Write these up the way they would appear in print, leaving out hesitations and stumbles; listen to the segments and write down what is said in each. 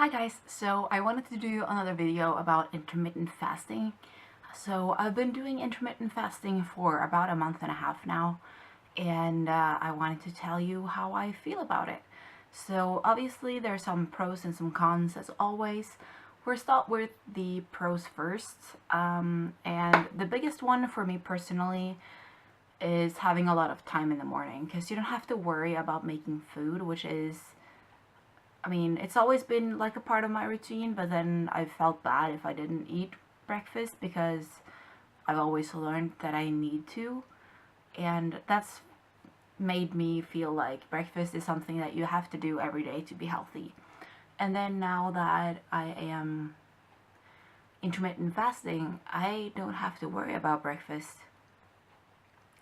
Hi guys, so I wanted to do another video about intermittent fasting. So I've been doing intermittent fasting for about a month and a half now, and I wanted to tell you how I feel about it. So obviously there's some pros and some cons as always. We'll start with the pros first, and the biggest one for me personally is having a lot of time in the morning because you don't have to worry about making food, which is, I mean, it's always been like a part of my routine, but then I felt bad if I didn't eat breakfast because I've always learned that I need to, and that's made me feel like breakfast is something that you have to do every day to be healthy. And then now that I am intermittent fasting, I don't have to worry about breakfast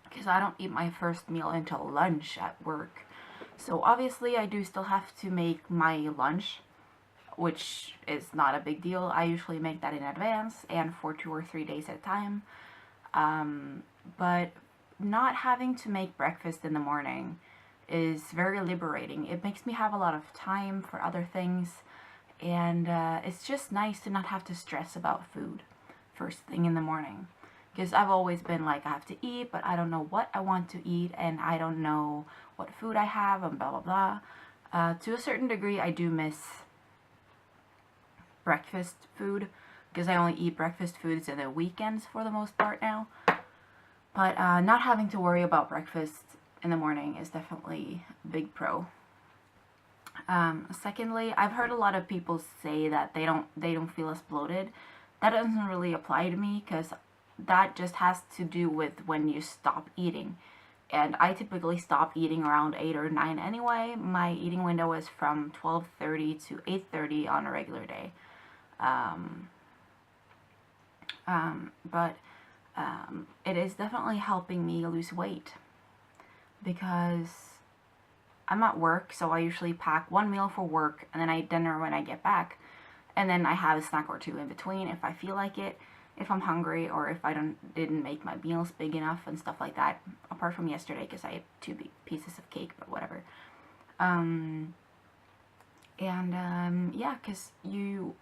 because I don't eat my first meal until lunch at work. So obviously I do still have to make my lunch, which is not a big deal. I usually make that in advance and for 2 or 3 days at a time. But not having to make breakfast in the morning is very liberating. It makes me have a lot of time for other things, and it's just nice to not have to stress about food first thing in the morning. Because I've always been like, I have to eat, but I don't know what I want to eat, and I don't know what food I have, and blah blah blah. To a certain degree, I do miss breakfast food because I only eat breakfast foods in the weekends for the most part now. But not having to worry about breakfast in the morning is definitely a big pro. Secondly, I've heard a lot of people say that they don't feel as bloated. That doesn't really apply to me because that just has to do with when you stop eating. And I typically stop eating around 8 or 9 anyway. My eating window is from 12:30 to 8:30 on a regular day. But it is definitely helping me lose weight because I'm at work, so I usually pack one meal for work and then I eat dinner when I get back. And then I have a snack or two in between if I feel like it, if I'm hungry, or if I didn't make my meals big enough and stuff like that. Apart from yesterday because I had 2 big pieces of cake, but whatever. Yeah, because you,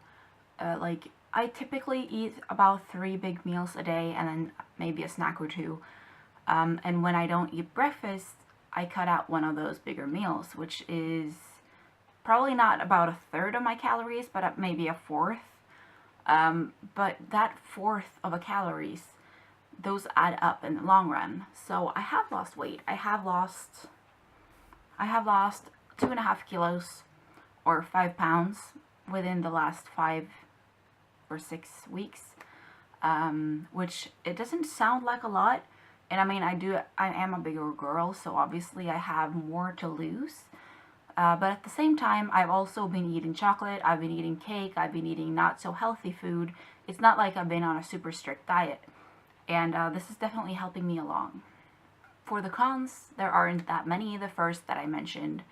like, I typically eat about 3 big meals a day and then maybe a snack or two. And when I don't eat breakfast, I cut out one of those bigger meals, which is probably not about a third of my calories, but maybe a fourth. But that fourth of a calories, those add up in the long run. So I have lost weight. I have lost 2.5 kilos or 5 pounds within the last 5 or 6 weeks, which it doesn't sound like a lot. And I mean, I am a bigger girl, so obviously I have more to lose. But at the same time, I've also been eating chocolate, I've been eating cake, I've been eating not so healthy food. It's not like I've been on a super strict diet. And this is definitely helping me along. For the cons, there aren't that many. The first that I mentioned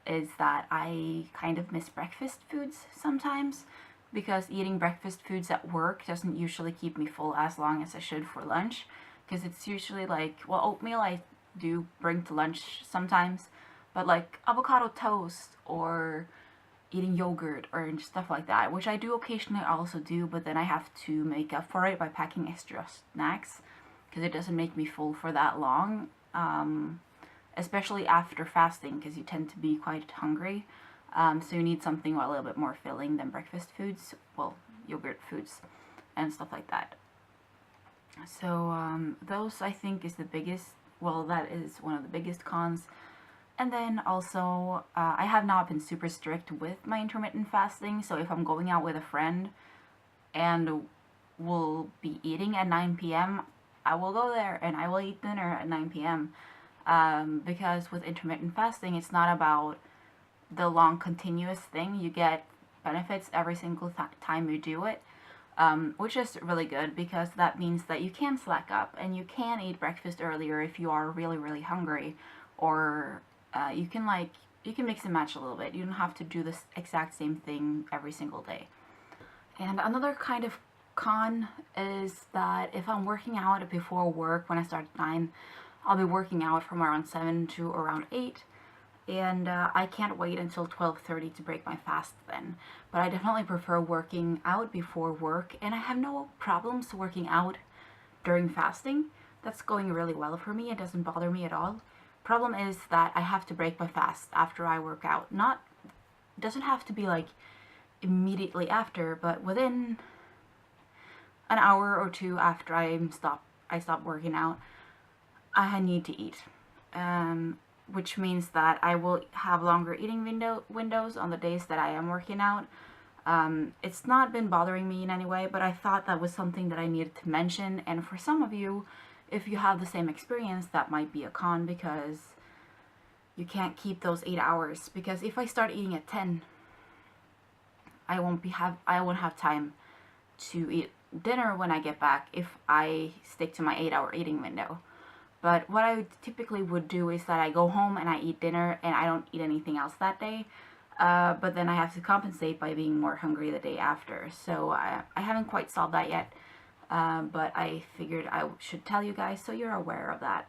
is that I kind of miss breakfast foods sometimes, because eating breakfast foods at work doesn't usually keep me full as long as I should for lunch. Because it's usually like, well, oatmeal I do bring to lunch sometimes, but like avocado toast or eating yogurt or stuff like that, which I do occasionally also do, but then I have to make up for it by packing extra snacks because it doesn't make me full for that long, especially after fasting because you tend to be quite hungry. So you need something a little bit more filling than breakfast foods, well, yogurt foods and stuff like that. So those I think is the biggest, well, that is one of the biggest cons. And then also, I have not been super strict with my intermittent fasting, so if I'm going out with a friend and we'll be eating at 9 p.m., I will go there and I will eat dinner at 9 p.m. Because with intermittent fasting, it's not about the long continuous thing. You get benefits every single time you do it. Which is really good because that means that you can slack up and you can eat breakfast earlier if you are really, really hungry, or you can mix and match a little bit. You don't have to do this exact same thing every single day. And another kind of con is that if I'm working out before work when I start at 9, I'll be working out from around 7 to around 8. and I can't wait until 12:30 to break my fast then. But I definitely prefer working out before work, and I have no problems working out during fasting. That's going really well for me. It doesn't bother me at all. Problem is that I have to break my fast after I work out. Not doesn't have to be like immediately after, but within an hour or two after I stop working out, I need to eat. Which means that I will have longer eating windows on the days that I am working out. It's not been bothering me in any way, but I thought that was something that I needed to mention. And for some of you, if you have the same experience, that might be a con, because you can't keep those 8 hours. Because if I start eating at 10, I won't have time to eat dinner when I get back if I stick to my 8-hour eating window. But what I typically would do is that I go home and I eat dinner and I don't eat anything else that day. But then I have to compensate by being more hungry the day after. So I haven't quite solved that yet. But I figured I should tell you guys so you're aware of that.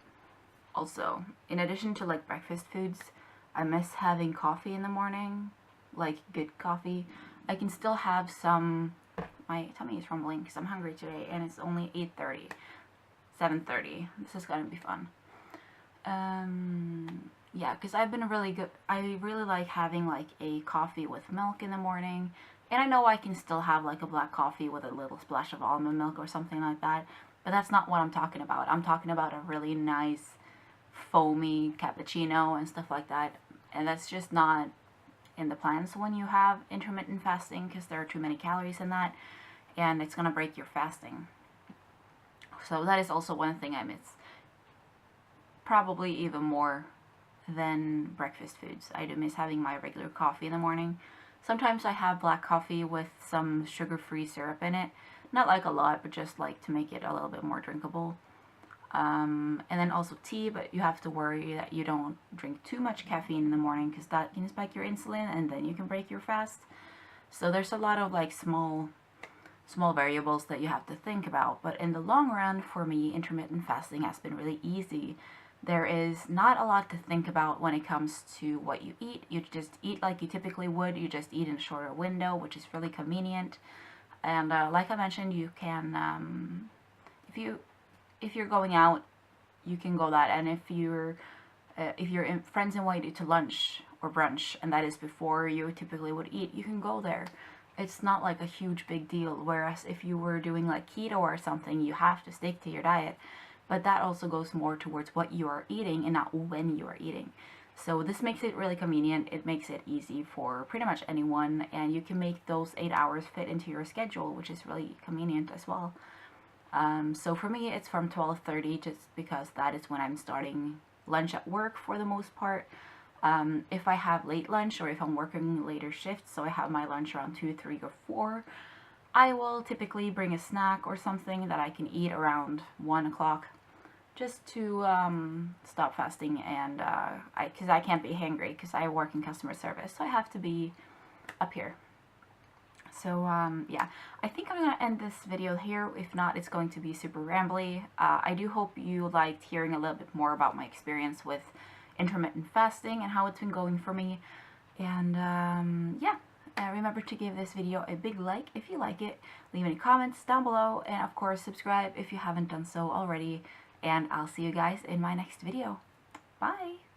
Also, in addition to like breakfast foods, I miss having coffee in the morning, like good coffee. I can still have some. My tummy is rumbling because I'm hungry today, and it's only 8:30, 7:30. This is gonna be fun. Yeah, because I've been really good. I really like having like a coffee with milk in the morning, and I know I can still have like a black coffee with a little splash of almond milk or something like that. But that's not what I'm talking about. I'm talking about a really nice foamy cappuccino and stuff like that, and that's just not in the plans when you have intermittent fasting, because there are too many calories in that, and it's gonna break your fasting. So that is also one thing I miss, probably even more than breakfast foods. I do miss having my regular coffee in the morning. Sometimes I have black coffee with some sugar-free syrup in it, not like a lot, but just like to make it a little bit more drinkable. And then also tea, but you have to worry that you don't drink too much caffeine in the morning, because that can spike your insulin and then you can break your fast. So there's a lot of like small variables that you have to think about. But in the long run, for me, intermittent fasting has been really easy. There is not a lot to think about when it comes to what you eat. You just eat like you typically would. You just eat in a shorter window, which is really convenient. And like I mentioned, you can, if you're going out, you can go that. And if your friends invite you to lunch or brunch, and that is before you typically would eat, you can go there. It's not like a huge big deal. Whereas if you were doing like keto or something, you have to stick to your diet. But that also goes more towards what you are eating and not when you are eating. So this makes it really convenient. It makes it easy for pretty much anyone, and you can make those 8 hours fit into your schedule, which is really convenient as well. So for me, it's from 12:30, just because that is when I'm starting lunch at work for the most part. If I have late lunch, or if I'm working later shifts, so I have my lunch around 2, 3, or 4, I will typically bring a snack or something that I can eat around 1 o'clock, just to stop fasting. And because I can't be hangry, because I work in customer service, so I have to be up here. So yeah, I think I'm going to end this video here. If not, it's going to be super rambly. I do hope you liked hearing a little bit more about my experience with intermittent fasting and how it's been going for me. And yeah, remember to give this video a big like if you like it. Leave any comments down below, and of course subscribe if you haven't done so already. And I'll see you guys in my next video. Bye!